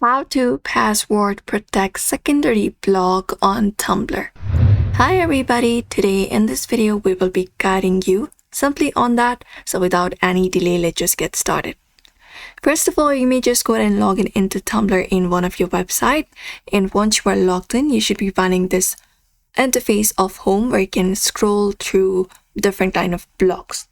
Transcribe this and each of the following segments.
How to password protect secondary blog on Tumblr. Hi everybody, today in this video we will be guiding you simply on that. So without any delay, let's just get started. First of all, you may just go ahead and log in into Tumblr in one of your website, and once you are logged in, you should be finding this interface of home where you can scroll through different kind of blogs.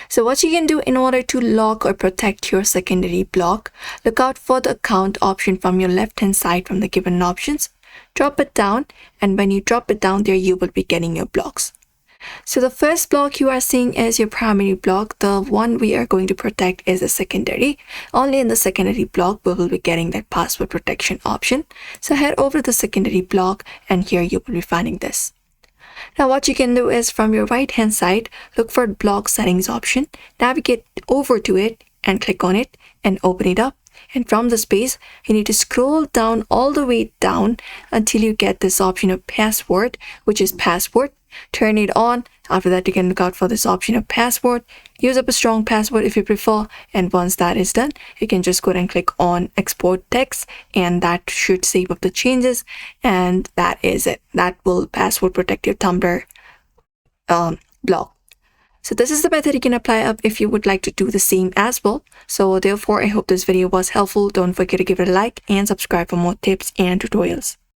So what you can do in order to lock or protect your secondary blog, look out for the account option from your left hand side from the given options. Drop it down, and when you drop it down there, you will be getting your blogs. So the first blog you are seeing is your primary blog. The one we are going to protect is a secondary. Only in the secondary blog we will be getting that password protection option. So head over to the secondary blog, and here you will be finding this. Now what you can do is from your right hand side, look for blog settings option, navigate over to it and click on it and open it up. And from this page, you need to scroll down all the way down until you get this option of password, which is password. Turn it on. After that, you can look out for this option of password. Use up a strong password if you prefer. And once that is done, you can just go ahead and click on export text, and that should save up the changes. And that is it. That will password protect your Tumblr blog. So this is the method you can apply up if you would like to do the same as well. So therefore, I hope this video was helpful. Don't forget to give it a like and subscribe for more tips and tutorials.